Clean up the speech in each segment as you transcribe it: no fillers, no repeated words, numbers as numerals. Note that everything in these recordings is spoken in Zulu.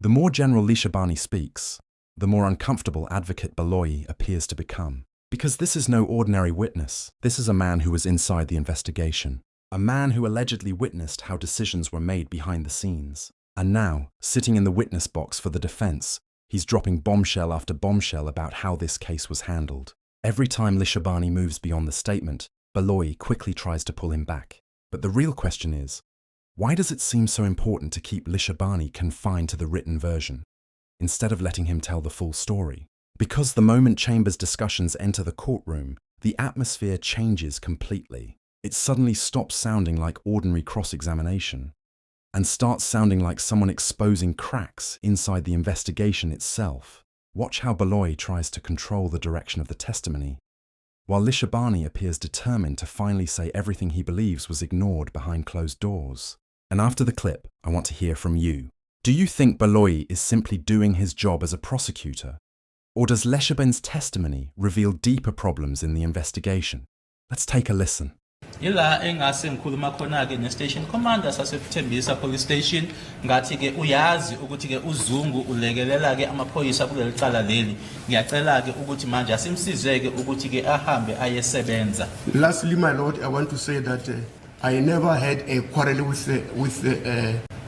The more General Lishabani speaks, the more uncomfortable Advocate Baloyi appears to become. Because this is no ordinary witness. This is a man who was inside the investigation. A man who allegedly witnessed how decisions were made behind the scenes. And now, sitting in the witness box for the defense, he's dropping bombshell after bombshell about how this case was handled. Every time Lishabani moves beyond the statement, Baloyi quickly tries to pull him back. But the real question is, why does it seem so important to keep Lishabani confined to the written version, instead of letting him tell the full story? Because the moment Chambers' discussions enter the courtroom, the atmosphere changes completely. It suddenly stops sounding like ordinary cross-examination and starts sounding like someone exposing cracks inside the investigation itself. Watch how Baloyi tries to control the direction of the testimony, while Lishabani appears determined to finally say everything he believes was ignored behind closed doors. And after the clip, I want to hear from you. Do you think Baloyi is simply doing his job as a prosecutor? Or does Lishaban's testimony reveal deeper problems in the investigation? Let's take a listen. Ila engase ngikhuluma khona ke ne-station commander saseThembisa police station ngathi ke uyazi ukuthi ke uZungu ulekelela ke amaphoyisa kuleli cala leli ngiyacela ke ukuthi manje asimsizeke ukuthi ke ahambe ayesebenza. Lastly, my lord, I want to say that I never had a quarrel with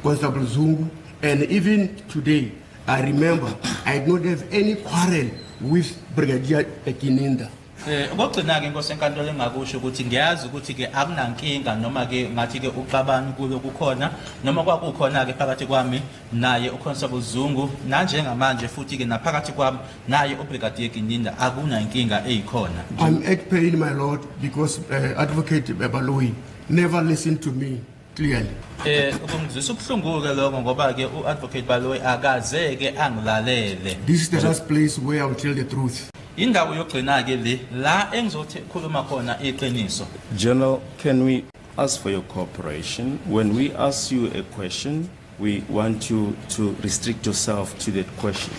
Constable Zungu, and even today I remember I do not have any quarrel with Brigadier Gininda. Okugcina ke inkosi enkantolo engakusho ukuthi ngiyazi ukuthi ke akunankinga noma ke ngathi ke uxabano kulo kukhona noma kwakukhona ke phakathi kwami naye uConstable Zungu nanjengamanje futhi ke naphakathi kwami naye uBrigadier Gininda akunankinga eyikhona. I'm at pain, my lord, because Advocate Baloyi never listened to me clearly. Ukungizwisa ubuhlungu ke lokho ngoba ke uAdvocate Baloyi akaze ke angilalele. This is the last place where I will tell the truth. Indawo yokugcina ke le la engizothi khuluma khona iqiniso. General, can we ask for your cooperation? When we ask you a question, we want you to restrict yourself to that question.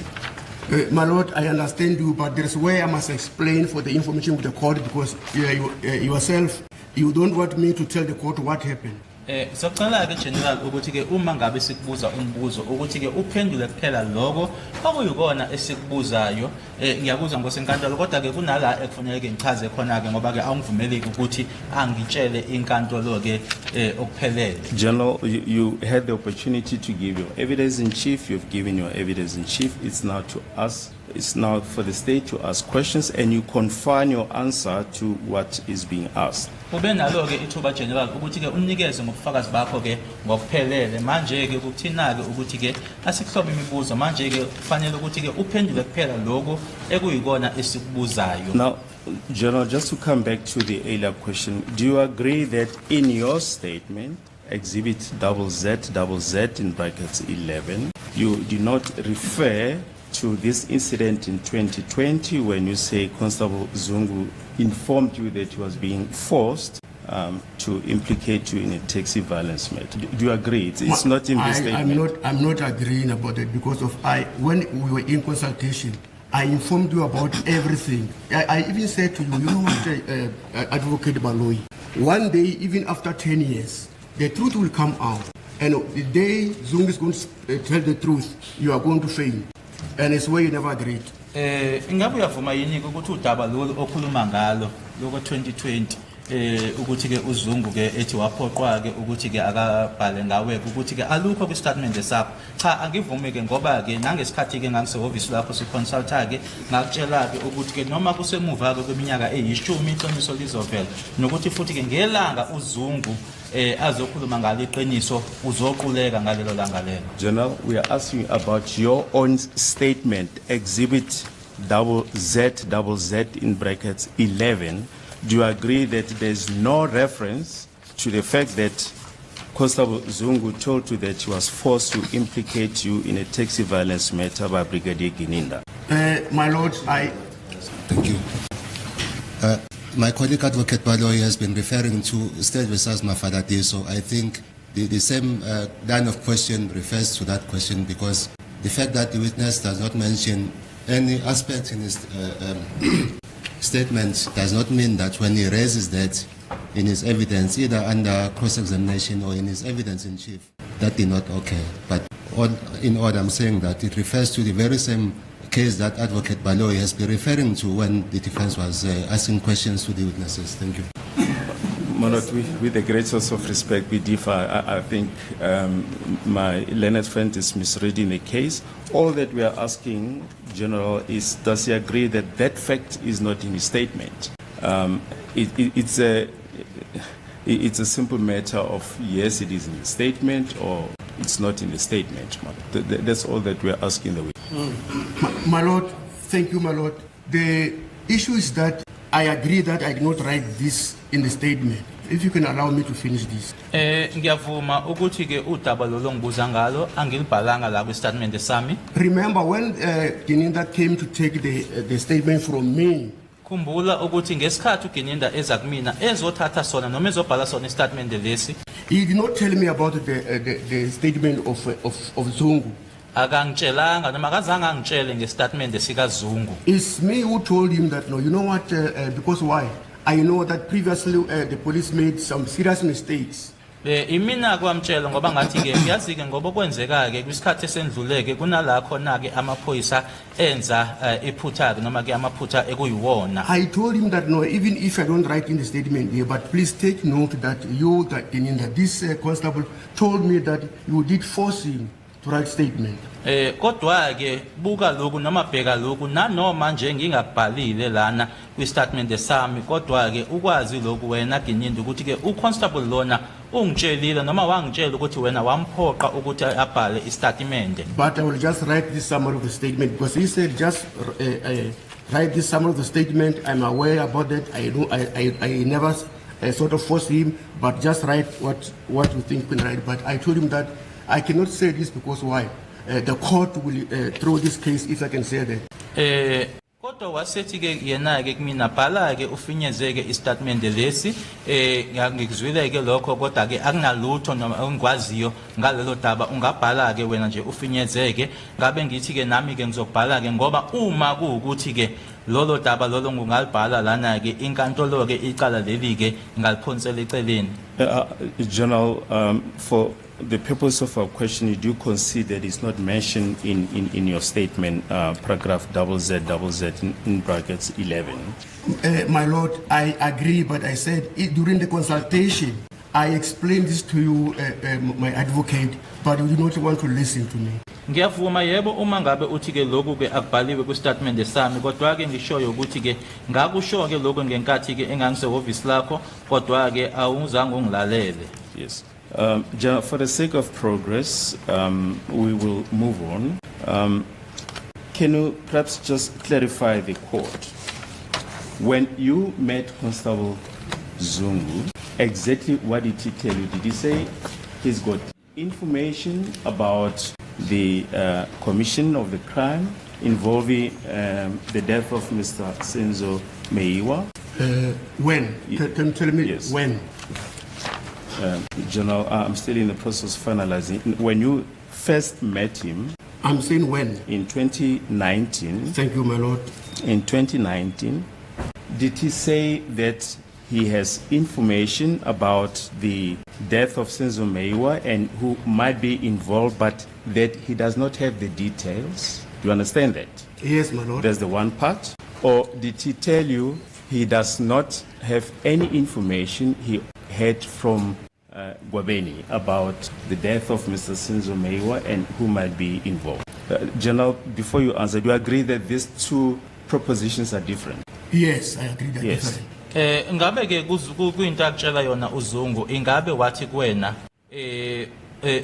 My lord, I understand you, but there's where I must explain for the information of the court, because yourself, you don't want me to tell the court what happened. Socela ke general ukuthi ke uma ngabe sikubuza umbuzo ukuthi ke uphendule kuphela lokho okuyikona esikubuzayo ngiyakuzwa ngosenkantolo kodwa ke kunala ekufanele ke ngichaze khona ke ngoba ke awungivumeleki ukuthi angitshele inkantolo ke okuphelele. General, you had the opportunity to give your evidence in chief. You've given your evidence in chief. It's now to us. It's now for the state to ask questions, and you confine your answer to what is being asked. Ube nalo ke ithuba general ukuthi ke unikeze ngobufakazi bakho ke ngokuphelele manje ke ukuthina ke ukuthi ke asikuhlobo imibuzo manje ke kufanele ukuthi ke uphendule kuphela lokho ekuyikona esikubuzayo. Now, General, just to come back to the earlier question, do you agree that in your statement, Exhibit ZZZ in brackets 11, you do not refer to this incident in 2020 when you say Constable Zungu informed you that he was being forced to implicate you in a taxi violence matter? Do you agree? It's not in this statement. I'm not agreeing about it because of when we were in consultation, I informed you about everything. I even said to you, you know what, Advocate Baloyi, one day, even after 10 years, the truth will come out. And the day Zungu is going to tell the truth, you are going to fail. And it's where you never agreed. Ingabe uyavuma yini ukuthi udaba lo okhuluma ngalo lokho 2020 ukuthi ke uZungu ke ethi waphoqwa ke ukuthi ke akabhale ngawe ukuthi ke alukho ku statement sakho. Cha, angivumi ke ngoba ke nangesikhathi ke ngangisehhovisi lapho siconsulta ke ngakutshela ke ukuthi ke noma kusemuva ke kweminyaka eyishumi iqiniso lizovela nokuthi futhi ke ngelanga uZungu azokhuluma ngale iqiniso uzoquleka ngalelo langa lelo. General, we are asking about your own statement, Exhibit ZZZ in brackets 11. Do you agree that there's no reference to the fact that Constable Zungu told you that he was forced to implicate you in a taxi violence matter by Brigadier Gininda? My lord, Thank you. My colleague Advocate Baloyi has been referring to State versus Mafadati, so I think the same line of question refers to that question, because the fact that the witness does not mention any aspect in his statement does not mean that when he raises that in his evidence, either under cross-examination or in his evidence in chief, that did not occur. But in order, I'm saying that it refers to the very same case that Advocate Baloyi has been referring to when the defense was asking questions to the witnesses. Thank you. Manot, with the greatest of respect, we differ. I think my learned friend is misreading the case. All that we are asking, General, is does he agree that that fact is not in his statement? It's a simple matter of yes, it is in the statement, or it's not in the statement. That's all that we are asking the witness. My Lord, thank you, my Lord. The issue is that I agree that I did not write this in the statement. If you can allow me to finish this. Ngiyavuma ukuthi ke udaba lo longibuza ngalo angilibhalanga la ku statement sami. Remember when Gininda came to take the statement from me, Khumbula ukuthi ngesikhathi uGininda eza kumina ezothatha sona noma ezobhala sona istatement lesi he did not tell me about the statement of Zungu. akangitshelanga noma akazange angitshele ngestatement sika Zungu. It's me who told him that, no, you know what, because why? I know that previously the police made some serious mistakes. Imina kwamtshela ngoba ngathi ke ngiyazi ke ngoba kwenzeka ke kwisikhathi esendluleke kunala khona ke amaphoyisa enza iphutha ke noma ke amaphutha ekuyiwona. I told him that, no, even if I don't write in the statement here, but please take note that you, that this constable told me that you did force him to write statement. Kodwa ke buka lokhu noma bheka lokhu nanoma nje ngingabhalile lana kwistatement sami kodwa ke ukwazi lokhu wena Gininda ukuthi ke uconstable lona ungitshelile noma wangitshela ukuthi wena wamphoqa ukuthi abhale istatement. But I will just write this summary of the statement because he said just write this summary of the statement. I'm aware about that. I never sort of force him, but just write what you think you can write. But I told him that I cannot say this because why? The court will throw this case if I can say that. Kodwa wasethi ke yena ke kumina bhala ke ufinyezeke istatement lesi ngikuzwile ke lokho kodwa ke akunalutho noma ongikwaziyo ngalelo daba ungabhala ke wena nje ufinyezeke ngabe ngithi ke nami ke ngizobhala ke ngoba uma kuukuthi ke lolo daba lolo ngingalibhala lana ke inkantolo ke icala leli ke ngaliphonsela eceleni. General, for the purpose of our question, you do concede that it's not mentioned in your statement, paragraph ZZZ in brackets 11. My Lord, I agree, but I said during the consultation, I explained this to you, my advocate, but you did not want to listen to me. Ngiyavuma yebo uma ngabe uthi ke lokhu ke akubhaliwe ku statement sami kodwa ke ngishoyo ukuthi ke ngakusho ke lokho ngenkathi ke engangisehhovisi lakho kodwa ke awuzange ungilalele. Yes. General, for the sake of progress, we will move on. Can you perhaps just clarify the court? When you met Constable Zungu, exactly what did he tell you? Did he say he's got information about the commission of the crime involving the death of Mr. Senzo Meiwa? When? Can you tell me Yes. when? General, I'm still in the process of finalizing. When you first met him I'm saying when. in 2019, Thank you, my Lord. in 2019, did he say that he has information about the death of Senzo Meiwa and who might be involved, but that he does not have the details? Do you understand that? Yes, my Lord. That's the one part. Or did he tell you he does not have any information he had from Gwabeni about the death of Mr. Senzo Meiwa and who might be involved? General, before you answer, do you agree that these two propositions are different? Yes, I agree that. Yes. different. Ngabe ke kuyinto akutshela yona uZungu ingabe wathi kuwena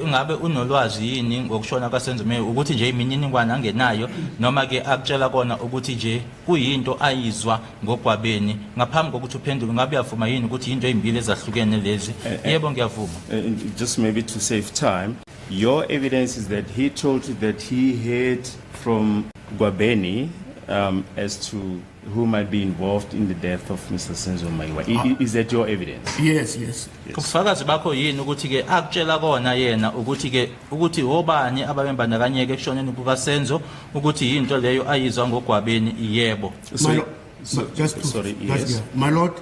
ungabe unolwazi yini ngokushona kwaSenzo Meiwa ukuthi nje imininingwane angenayo noma ke akutshela kona ukuthi nje kuyinto ayizwa ngogwabeni ngaphambi kokuthi uphendule ngabe uyavuma yini ukuthi into ezimbili ezahlukene lezi? Yebo ngiyavuma. Just maybe to save time, your evidence is that he told you that he heard from Gwabeni as to who might be involved in the death of Mr. Senzo Meiwa. Is that your evidence? Yes, yes. Ubufakazi bakho yini ukuthi ke akutshela kona yena ukuthi ke ukuthi obani ababembandakanyeke ekushoneni kukaSenzo ukuthi into leyo ayizwa ngogwabeni? Yebo. My Lord, just to, sorry, just, yes. yeah. My Lord,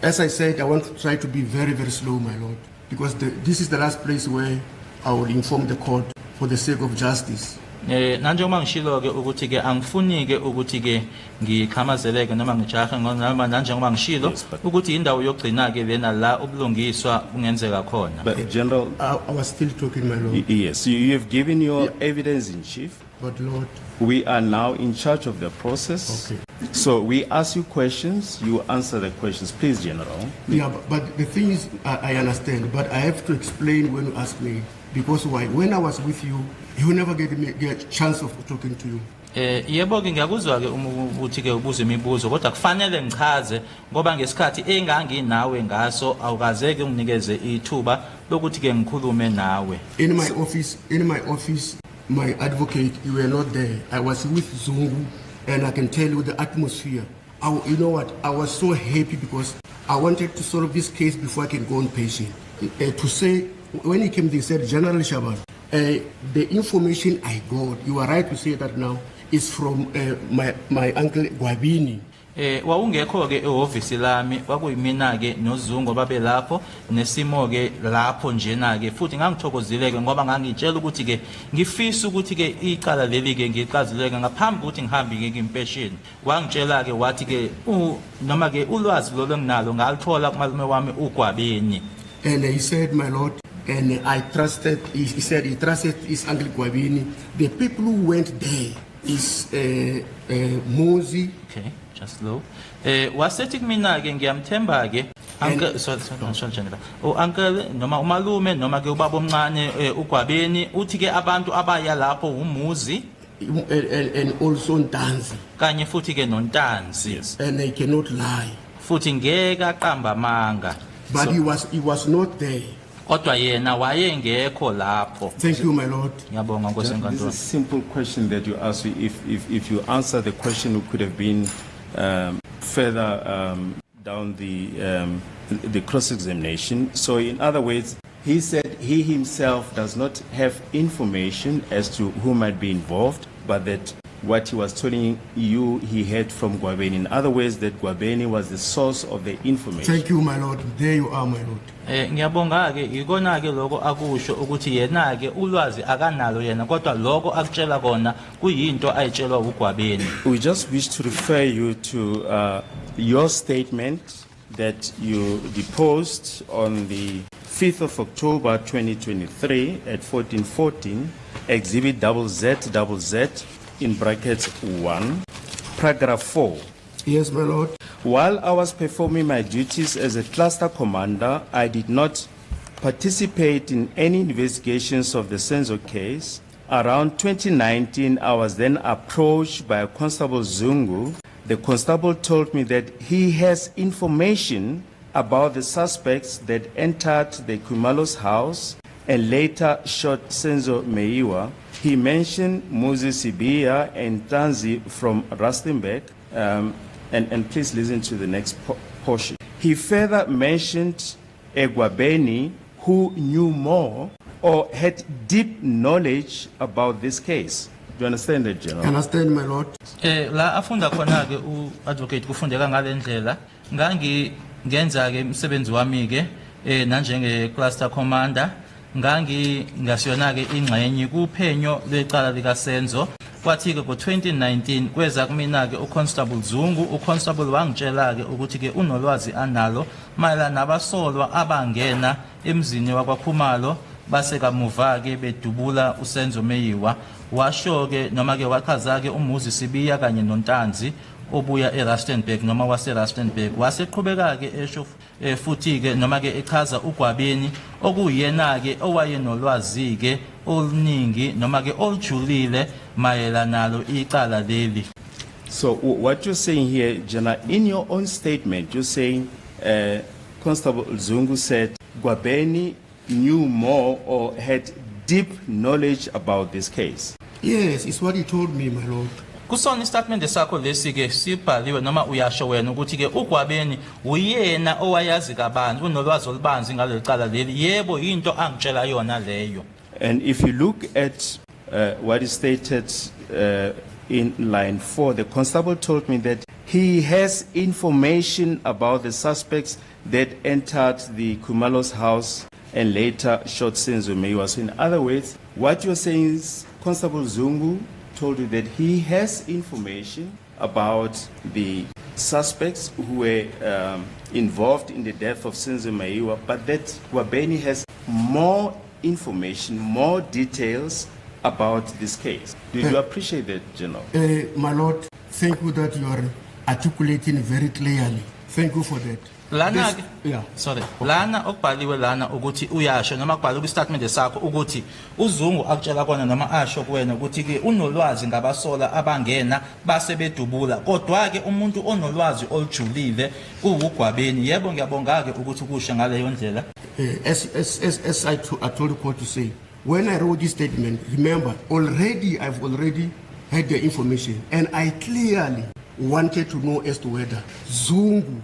as I said, I want to try to be very, very slow, my Lord, because this is the last place where I will inform the court for the sake of justice. Nanjengoba ngishilo ke ukuthi ke angifuni ke ukuthi ke ngiqhamazeleke noma ngijahe noma nanjengoba ngishilo Yes, but- ukuthi indawo yokugcina ke lena la ubulungiswa kungenzeka khona. But General, I was still talking, my Lord. yes, you have given your evidence in chief. But Lord, We are now in charge of the process. Okay. So we ask you questions, you answer the questions. Please, General. yeah, but the thing is, I understand, but I have to explain when you ask me. Because why? When I was with you, you never get a chance of talking to you. Yebo ke ngiyakuzwa ke ukuthi ke ubuze imibuzo kodwa kufanele ngichaze ngoba ngesikhathi enganginawe ngaso awukazeke unginikeze ithuba lokuthi ke ngikhulume nawe. In my office, my advocate, you were not there. I was with Zungu, and I can tell you the atmosphere. You know what? I was so happy because I wanted to solve this case before I can go on patient. To say, when he came, they said, General Shaban, the information I got, you are right to say that now, is from my uncle Gwabini. Wawungekho ke ehhovisi lami kwakuyimina ke noZungu babe lapho nesimo ke lapho njena ke futhi ngangithokozile ke ngoba ngangitshela ukuthi ke ngifisa ukuthi ke icala leli ke ngiqazuleke ngaphambi ukuthi ngihambe ke impesheni wangitshela ke wathi ke noma ke ulwazi lo nginalo ngalithola kumalume wami uGwabeni. And he said, my Lord, and I trusted, he said he trusted his uncle Gwabini. The people who went there is Mozi. Okay, just low. Wasethi kumina ke ngiyamthemba ke uncle sorry General. Uncle noma umalume noma ke ubaba omncane uGwabeni uthi ke abantu abaya lapho umuzi And also Ntanzi. kanye futhi ke noNtanzi. And they cannot lie. Futhi ngeke aqamba amanga. But he was not there. Kodwa yena wayengekho lapho. Thank you, my Lord. Ngiyabonga Nkosi This is enkantolo. a simple question that you asked. If you answer the question, we could have been further down the cross-examination. So in other words, he said he himself does not have information as to who might be involved, but that what he was telling you he heard from Gwabeni. In other words, that Gwabeni was the source of the information. Thank you, my Lord. There you are, my Lord. Ngiyabonga ke ikona ke lokho akusho ukuthi yena ke ulwazi akanalo yena kodwa lokho akutshela kona kuyinto ayitshelwa uGwabeni. We just wish to refer you to your statement that you deposed on the 5th of October 2023 at 14:14, Exhibit ZZZZ in brackets 1, paragraph 4. Yes, my Lord. While I was performing my duties as a cluster commander, I did not participate in any investigations of the Senzo case. Around 2019, I was then approached by Constable Zungu. The constable told me that he has information about the suspects that entered the Kumalo's house and later shot Senzo Meiwa. He mentioned Moses Sibia and Tanzi from Rustenburg. And please listen to the next portion. He further mentioned Gwabeni, who knew more or had deep knowledge about this case. Do you understand that, General? Understand, my Lord. La afunda khona ke uadvocate kufundeka ngalendlela ngenza ke umsebenzi wami ke nanjenge cluster commander ngasiyona ke ingxenye kuphenyo lecala lika Senzo kwathi ke ngo2019 kweza kumina ke uConstable Zungu uConstable wangitshela ke ukuthi ke unolwazi analo mayelana nabasolwa abangena emzini wakwaKhumalo base kamuva ke bedubula uSenzo Meyiwa washo ke noma ke wachaza ke umuzi Sibiya kanye noNtanzi obuya eRustenburg noma waseRustenburg waseqhubeka ke esho futhi ke noma ke echaza uGwabeni okuyena ke owayenolwazi ke oluningi noma ke olujulile mayelana nalo icala leli. So what you're saying here, General, in your own statement, you're saying Constable Zungu said Gwabeni knew more or had deep knowledge about this case. Yes, it's what he told me, my Lord. Kusona istatement sakho lesi ke sibhaliwe noma uyasho wena ukuthi ke uGwabeni uyena owayazi kabanzi unolwazi olubanzi ngaleli cala leli yebo into angitshela yona leyo. And if you look at what is stated in line 4, the constable told me that he has information about the suspects that entered the Kumalo's house and later shot Senzo Meyiwa. So in other words, What you're saying is Constable Zungu told you that he has information about the suspects who were involved in the death of Sinzo Maiwa, but that Gwabeni has more information, more details about this case. Do you appreciate that, General? My Lord, thank you that you are articulating very clearly. Thank you for that. Lana This- yeah. sorry lana okubhaliwe lana ukuthi uyasho noma kubhaliwe kwistatement sakho ukuthi uZungu akutshela kona noma asho kuwena ukuthi ke unolwazi ngabasola abangena base bedubula kodwa ke umuntu onolwazi olujulile kuwuGwabeni. Yebo ngiyabonga ke ukuthi ukusho ngaleyo ndlela. As I told the court to say, when I wrote this statement, remember, I've already had the information, and I clearly wanted to know as to whether Zungu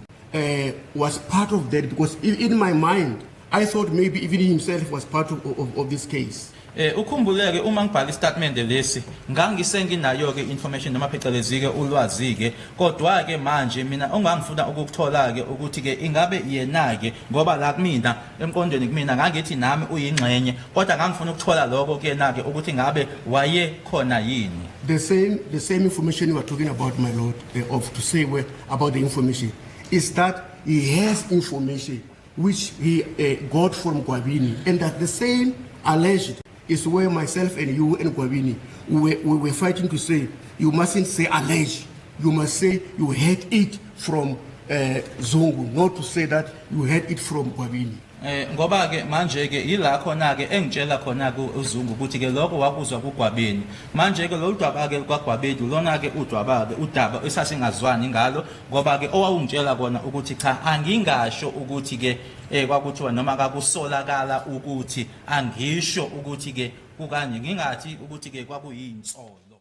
was part of that, because in my mind, I thought maybe even himself was part of this case. Ukhumbuleke uma ngibhala istatement lesi ngangisenginayo ke information noma phecelezi ke ulwazi ke kodwa ke manje mina ongangifuna ukukuthola ke ukuthi ke ingabe yena ke ngoba la kumina emqondweni kumina ngangithi nami uyingxenye kodwa ngangifuna ukuthola lokho ke na ke ukuthi ngabe waye khona yini. The same information you are talking about, my lord, to say about the information, is that he has information which he got from Gwabini, and that the same alleged is where myself and you and Gwabini we were fighting to say, you mustn't say alleged, you must say you had it from Zungu, not to say that you had it from Gwabini. Ngoba ke manje ke ila khona ke engitshela khona ku uZungu ukuthi ke lokho wakuzwa kuGwabeni. Manje ke lo dwaba ke kwaGwabeni lona ke udaba esasingazwani ngalo ngoba ke owawungitshela kona ukuthi cha angingasho ukuthi ke kwakuthiwa noma kakusolakala ukuthi angisho ukuthi ke kukanje ngingathi ukuthi ke kwakuyinsolo.